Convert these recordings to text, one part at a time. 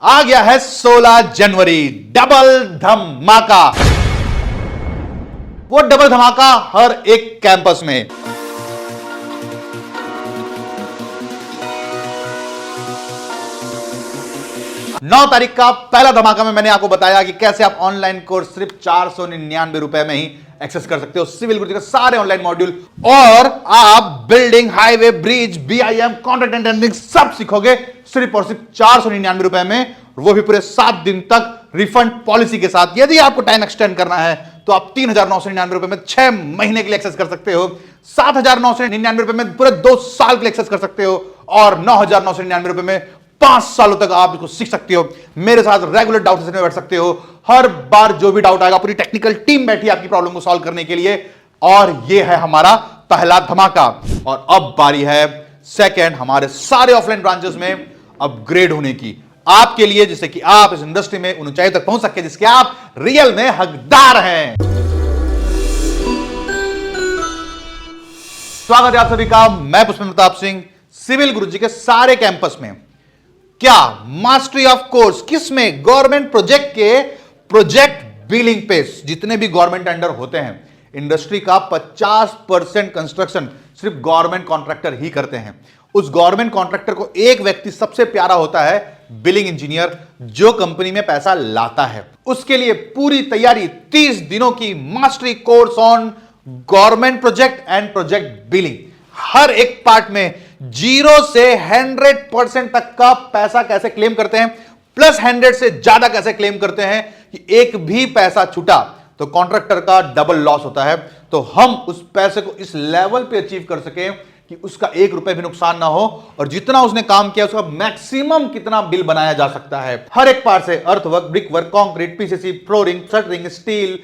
आ गया है 16 जनवरी, डबल धमाका। वो डबल धमाका हर एक कैंपस में। नौ तारीख का पहला धमाका में मैंने आपको बताया कि कैसे आप ऑनलाइन कोर्स सिर्फ 499 रुपए में ही एक्सेस कर सकते हो सिविल गुरुजी के सारे ऑनलाइन मॉड्यूल, और आप building, highway, bridge, BIM, contract and tendering सब सीखोगे सिर्फ और सिर्फ 499 रुपए में, वो भी पूरे 7 दिन तक रिफंड पॉलिसी के साथ। यदि आपको टाइम एक्सटेंड करना है तो आप 3,999 रुपए में 6 महीने के लिए एक्सेस कर सकते हो, 7,999 रुपए में पूरे 2 साल के लिए एक्सेस कर सकते हो, और 9,999 रुपए में 5 सालों तक आप इसको सीख सकते हो। मेरे साथ रेगुलर डाउट सेशन में बैठ सकते हो। हर बार जो भी डाउट आएगा पूरी टेक्निकल टीम बैठी है आपकी प्रॉब्लम को सॉल्व करने के लिए। और ये है हमारा पहला धमाका। और अब बारी है सेकंड, हमारे सारे ऑफलाइन ब्रांचेस में अपग्रेड होने की, आपके लिए, जिससे कि आप इस इंडस्ट्री में उन ऊंचाई तक पहुंच सके जिसके आप रियल में हकदार हैं। स्वागत है आप सभी का, मैं पुष्पेंद्र प्रताप सिंह, सिविल गुरुजी के सारे कैंपस में। क्या मास्टरी ऑफ कोर्स, किसमें? गवर्नमेंट प्रोजेक्ट के प्रोजेक्ट बिलिंग पे। जितने भी गवर्नमेंट टेंडर होते हैं, इंडस्ट्री का 50% कंस्ट्रक्शन सिर्फ गवर्नमेंट कॉन्ट्रैक्टर ही करते हैं। उस गवर्नमेंट कॉन्ट्रैक्टर को एक व्यक्ति सबसे प्यारा होता है, बिलिंग इंजीनियर, जो कंपनी में पैसा लाता है। उसके लिए पूरी तैयारी, 30 दिनों की mastery course on government project and project billing. हर एक पार्ट में 0 से 100% तक का पैसा कैसे क्लेम करते हैं, प्लस 100 से ज्यादा कैसे क्लेम करते हैं कि एक भी पैसा छूटा तो कॉन्ट्रैक्टर का डबल लॉस होता है। तो हम उस पैसे को इस लेवल पे अचीव कर सके कि उसका 1 रुपए भी नुकसान ना हो, और जितना उसने काम किया उसका मैक्सिमम कितना बिल बनाया जा सकता है। हर एक पार्ट से, earthwork, brick work, concrete, PCC, flooring, shuttering, steel,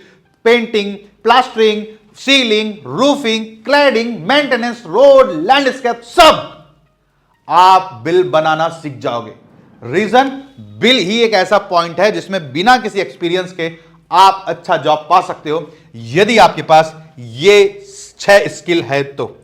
painting, plastering, ceiling, roofing, cladding, maintenance, road, landscape, सब आप बिल बनाना सीख जाओगे। रीजन, बिल ही एक ऐसा पॉइंट है जिसमें बिना किसी एक्सपीरियंस के आप अच्छा जॉब पा सकते हो, यदि आपके पास ये 6 स्किल है तो।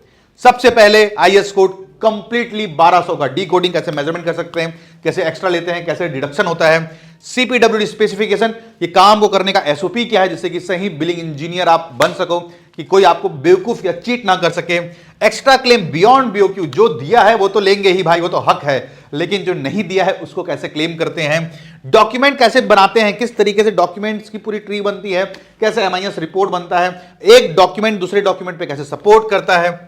सबसे पहले आईएस कोड कंप्लीटली 1200 का डीकोडिंग, कैसे मेजरमेंट कर सकते हैं, कैसे एक्स्ट्रा लेते हैं, कैसे डिडक्शन होता है। सीपीडब्ल्यूडी स्पेसिफिकेशन, ये काम को करने का एसओपी क्या है, जिससे कि सही बिलिंग इंजीनियर आप बन सको, कि कोई आपको बेवकूफ या चीट ना कर सके। एक्स्ट्रा क्लेम बियॉन्ड बीओक्यू, जो दिया है वो तो लेंगे ही भाई, वो तो हक है, लेकिन जो नहीं दिया है उसको कैसे क्लेम करते हैं। डॉक्यूमेंट कैसे बनाते हैं, किस तरीके से डॉक्यूमेंट्स की पूरी ट्री बनती है, कैसे एमआईएस रिपोर्ट बनता है, एक डॉक्यूमेंट दूसरे डॉक्यूमेंट पे कैसे सपोर्ट करता है।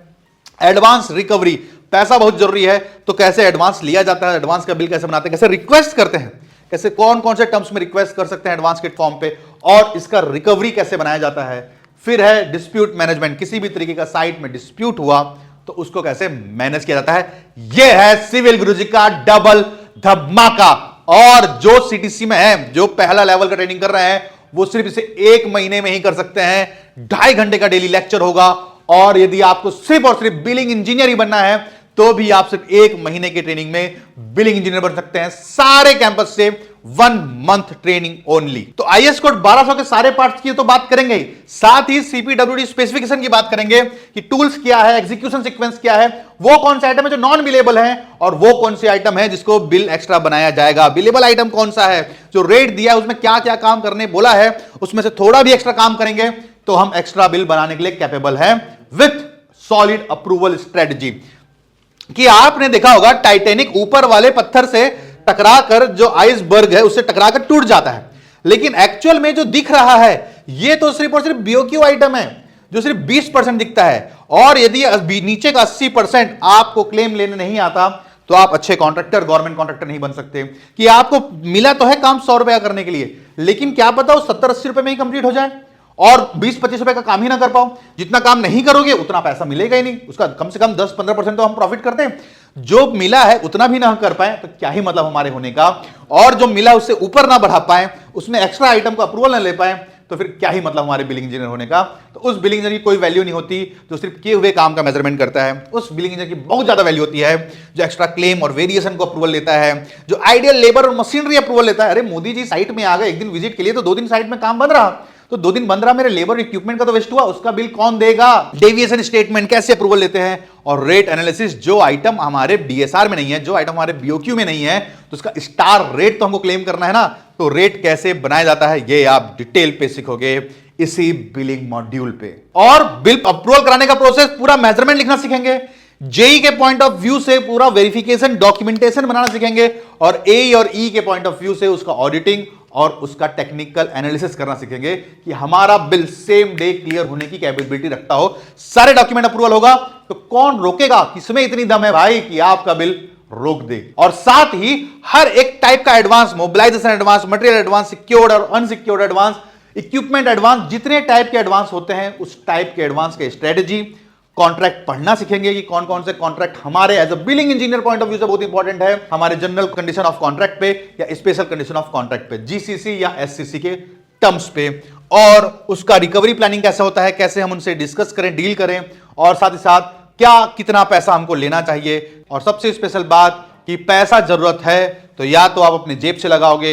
एडवांस रिकवरी, पैसा बहुत जरूरी है तो कैसे एडवांस लिया जाता है, एडवांस का बिल कैसे बनाते हैं, कैसे रिक्वेस्ट करते हैं, कैसे कौन कौन से टर्म्स में रिक्वेस्ट कर सकते हैं एडवांस किट फॉर्म पे, और इसका रिकवरी कैसे बनाया जाता है। फिर है डिस्प्यूट मैनेजमेंट, किसी भी तरीके का साइट में डिस्प्यूट हुआ तो उसको कैसे मैनेज किया जाता है। यह है सिविल गुरुजी का डबल धमाका। और जो सीटीसी में है, जो पहला लेवल का ट्रेनिंग कर रहे हैं, वो सिर्फ इसे 1 महीने में ही कर सकते हैं। 2.5 घंटे का डेली लेक्चर होगा, और यदि आपको सिर्फ और सिर्फ बिलिंग इंजीनियर ही बनना है तो भी आप सिर्फ 1 महीने की ट्रेनिंग में बिलिंग इंजीनियर बन सकते हैं, सारे कैंपस से 1 मंथ ट्रेनिंग ओनली। तो आईएस कोड 1200 के सारे पार्ट्स की तो बात करेंगे ही, साथ ही सीपीडब्ल्यूडी स्पेसिफिकेशन की बात करेंगे कि टूल्स क्या है, एग्जीक्यूशन सीक्वेंस क्या है, वो कौन से आइटम है जो नॉन बिलेबल है, और वो कौन से आइटम है जिसको बिल एक्स्ट्रा बनाया जाएगा। बिलेबल आइटम कौन सा है, जो रेट दिया है उसमें क्या क्या काम करने बोला है, उसमें से थोड़ा भी एक्स्ट्रा काम करेंगे तो हम एक्स्ट्रा बिल बनाने के लिए कैपेबल हैं, विथ सॉलिड अप्रूवल स्ट्रेटजी। कि आपने देखा होगा टाइटैनिक ऊपर वाले पत्थर से टकराकर, जो आइसबर्ग है उससे टकराकर टूट जाता है, लेकिन एक्चुअल में जो दिख रहा है ये तो सिर्फ और सिर्फ बीओक्यू आइटम है, जो सिर्फ 20% दिखता है। और यदि नीचे का 80% आपको क्लेम लेने नहीं आता तो आप अच्छे कॉन्ट्रैक्टर, गवर्नमेंट कॉन्ट्रैक्टर नहीं बन सकते। कि आपको मिला तो है काम 100 रुपया करने के लिए, लेकिन क्या पता वो 70-80 रुपए में ही कंप्लीट हो जाए, और 20-25 रुपए का काम ही ना कर पाओ। जितना काम नहीं करोगे उतना पैसा मिलेगा ही नहीं, उसका कम से कम 10-15% तो हम प्रॉफिट करते हैं। जो मिला है उतना भी ना कर पाए तो क्या ही मतलब हमारे होने का, और जो मिला उससे ऊपर ना बढ़ा पाए, उसमें एक्स्ट्रा आइटम को अप्रूवल ना ले पाए, तो फिर क्या ही मतलब हमारे बिलिंग इंजीनियर होने का। तो उस बिलिंग इंजीनियर की कोई वैल्यू नहीं होती जो सिर्फ किए हुए काम का मेजरमेंट करता है। उस बिलिंग इंजीनियर की बहुत ज्यादा वैल्यू होती है जो एक्स्ट्रा क्लेम और वेरिएशन को अप्रूवल लेता है, जो आइडियल लेबर और मशीनरी अप्रूवल लेता है। अरे मोदी जी साइट में आ गए 1 दिन विजिट के लिए तो 2 दिन साइट में काम बन रहा, तो 2 दिन बंद रहा, मेरे लेबर इक्विपमेंट का तो वेस्ट हुआ, उसका बिल कौन देगा? डेविएशन स्टेटमेंट कैसे अप्रूवल लेते हैं, और रेट एनालिसिस, जो आइटम हमारे डीएसआर में नहीं है, जो आइटम हमारे बीओक्यू में नहीं है, तो उसका स्टार रेट तो हमको क्लेम करना है ना, तो रेट कैसे बनाया जाता है ये आप डिटेल पे सीखोगे इसी बिलिंग मॉड्यूल पे। और बिल अप्रूवल कराने का प्रोसेस, पूरा मेजरमेंट लिखना सीखेंगे, जेई के पॉइंट ऑफ व्यू से पूरा वेरिफिकेशन डॉक्यूमेंटेशन बनाना सीखेंगे, और ए और ई के पॉइंट ऑफ व्यू से उसका ऑडिटिंग और उसका टेक्निकल एनालिसिस करना सीखेंगे कि हमारा बिल सेम डे क्लियर होने की कैपेबिलिटी रखता हो। सारे डॉक्यूमेंट अप्रूवल होगा तो कौन रोकेगा? किसमें इतनी दम है भाई कि आपका बिल रोक दे? और साथ ही हर एक टाइप का advance, mobilisation advance, material advance, secured और अनसिक्योर्ड एडवांस, इक्विपमेंट एडवांस, जितने टाइप के एडवांस होते हैं उस टाइप के एडवांस के स्ट्रेटेजी, कॉन्ट्रैक्ट पढ़ना सीखेंगे कि कौन कौन से कॉन्ट्रैक्ट हमारे as a billing engineer point of view से बहुत इंपॉर्टेंट है, हमारे जनरल कंडीशन ऑफ कॉन्ट्रैक्ट पे या स्पेशल कंडीशन ऑफ कॉन्ट्रैक्ट पे, जीसीसी या एससीसी के टर्म्स पे, और उसका रिकवरी प्लानिंग कैसा होता है, कैसे हम उनसे डिस्कस करें, डील करें, और साथ ही साथ क्या कितना पैसा हमको लेना चाहिए। और सबसे स्पेशल बात कि पैसा जरूरत है तो या तो आप अपने जेब से लगाओगे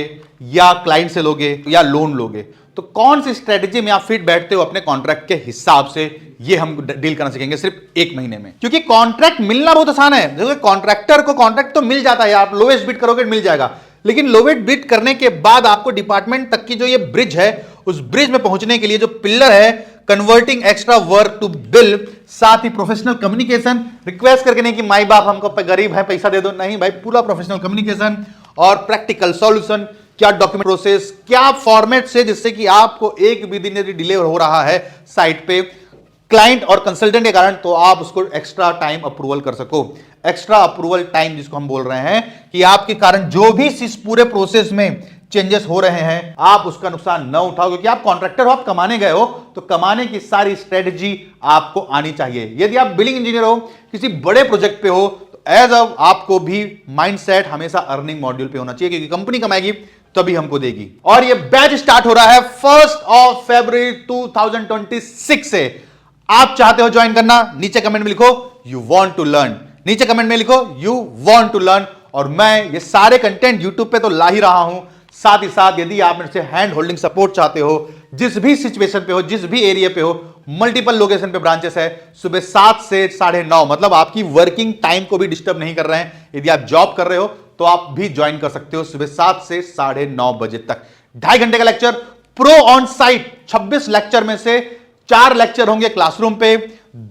या क्लाइंट से लोगे या लोन लोगे, तो कौन सी स्ट्रेटेजी में आप फिट बैठते हो अपने कॉन्ट्रैक्ट के हिसाब से, ये हम डील करना सीखेंगे सिर्फ 1 महीने में। क्योंकि कॉन्ट्रैक्ट मिलना बहुत आसान है, देखो कॉन्ट्रैक्टर को कॉन्ट्रैक्ट तो मिल जाता है, आप लोवेस्ट बिड करोगे मिल जाएगा, लेकिन लोवेस्ट बिड करने के बाद आपको डिपार्टमेंट तक की जो ये ब्रिज है, उस ब्रिज में पहुंचने के लिए जो पिलर है, converting extra work to bill, साथ ही प्रोफेशनल कम्युनिकेशन, रिक्वेस्ट करके नहीं कि माई बाप हमको गरीब है पैसा दे दो, नहीं भाई, पूरा प्रोफेशनल कम्युनिकेशन और प्रैक्टिकल सॉल्यूशन, क्या डॉक्यूमेंट प्रोसेस, क्या फॉर्मेट से, जिससे कि आपको एक भी दिन यदि डिले हो रहा है साइट पे क्लाइंट और कंसल्टेंट के कारण, तो आप उसको एक्स्ट्रा टाइम अप्रूवल कर सको। एक्स्ट्रा अप्रूवल टाइम जिसको हम बोल रहे हैं कि आपके कारण जो भी इस पूरे प्रोसेस में चेंजेस हो रहे हैं, आप उसका नुकसान न उठाओ, क्योंकि आप कॉन्ट्रैक्टर हो, आप कमाने गए हो, तो कमाने की सारी स्ट्रेटजी आपको आनी चाहिए। यदि आप बिलिंग इंजीनियर हो, किसी बड़े प्रोजेक्ट पे हो, तो एज अ आपको भी माइंडसेट हमेशा अर्निंग मॉड्यूल पे होना चाहिए, क्योंकि कंपनी कमाएगी तभी हमको देगी। और ये बैच स्टार्ट हो रहा है 1 फरवरी 2026 से। आप चाहते हो ज्वाइन करना, नीचे कमेंट में लिखो यू वांट टू लर्न, नीचे कमेंट में लिखो यू वांट टू लर्न। और मैं ये सारे कंटेंट यूट्यूब पे तो ला ही रहा हूं, साथ ही साथ यदि आप मेरे से हैंड होल्डिंग सपोर्ट चाहते हो, जिस भी सिचुएशन पे हो, जिस भी एरिया पे हो, मल्टीपल लोकेशन पे ब्रांचेस है, सुबह 7 से 9:30, मतलब आपकी वर्किंग टाइम को भी डिस्टर्ब नहीं कर रहे हैं। यदि आप जॉब कर रहे हो तो आप भी ज्वाइन कर सकते हो सुबह 7 से 9:30 बजे तक। 2.5 घंटे का lecture pro on site, 26 lecture में से 4 लेक्चर होंगे क्लासरूम पे,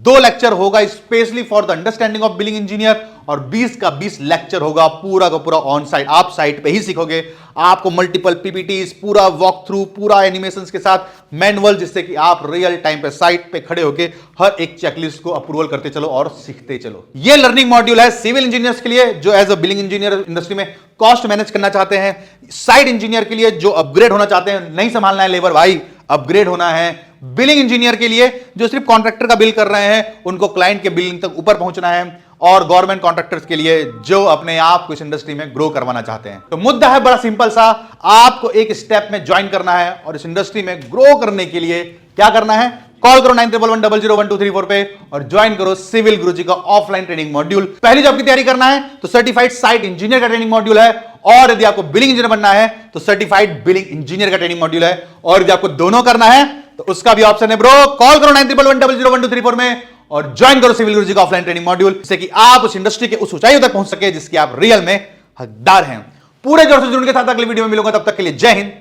2 लेक्चर होगा specially for the understanding of billing engineer, और 20 का 20 लेक्चर होगा पूरा का पूरा ऑन साइट। आप साइट पे ही सीखोगे, आपको मल्टीपल पीपीटीज, पूरा वॉक थ्रू, पूरा एनिमेशंस के साथ मैनुअल, जिससे कि आप रियल टाइम पे साइट पे खड़े होके हर एक चेकलिस्ट को अप्रूवल करते चलो और सीखते चलो। ये लर्निंग मॉड्यूल है सिविल इंजीनियर्स के लिए जो as a billing engineer industry में कॉस्ट मैनेज करना चाहते हैं, साइट इंजीनियर के लिए जो अपग्रेड होना चाहते हैं, नहीं संभालना है लेबर भाई, अपग्रेड होना है, बिलिंग इंजीनियर के लिए जो सिर्फ कॉन्ट्रैक्टर का बिल कर रहे हैं, उनको क्लाइंट के बिलिंग तक ऊपर पहुंचना है, और गवर्नमेंट कॉन्ट्रैक्टर्स के लिए जो अपने आप को इस इंडस्ट्री में ग्रो करवाना चाहते हैं। तो मुद्दा है बड़ा सिंपल सा, आपको एक स्टेप में ज्वाइन करना है, और इस इंडस्ट्री में ग्रो करने के लिए क्या करना है, कॉल करो 9111001234 पे और ज्वाइन करो सिविल गुरुजी का ऑफलाइन ट्रेनिंग मॉड्यूल। पहली जॉब की तैयारी करना है तो सर्टिफाइड साइट इंजीनियर का ट्रेनिंग मॉड्यूल है, और यदि आपको बिलिंग इंजीनियर बनना है तो सर्टिफाइड बिलिंग इंजीनियर का ट्रेनिंग मॉड्यूल है, और यदि आपको दोनों करना है तो उसका भी ऑप्शन है ब्रो। कॉल करो 9111001234 में और ज्वाइन करो सिविल गुरुजी का ऑफलाइन ट्रेनिंग मॉड्यूल, जिससे कि आप उस इंडस्ट्री के उस ऊंचाइयों तक पहुंच सके जिसकी आप रियल में हकदार हैं। पूरे जोर से जुड़ने के साथ अगली वीडियो में मिलूंगा, तब तक के लिए जय हिंद,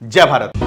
जय भारत।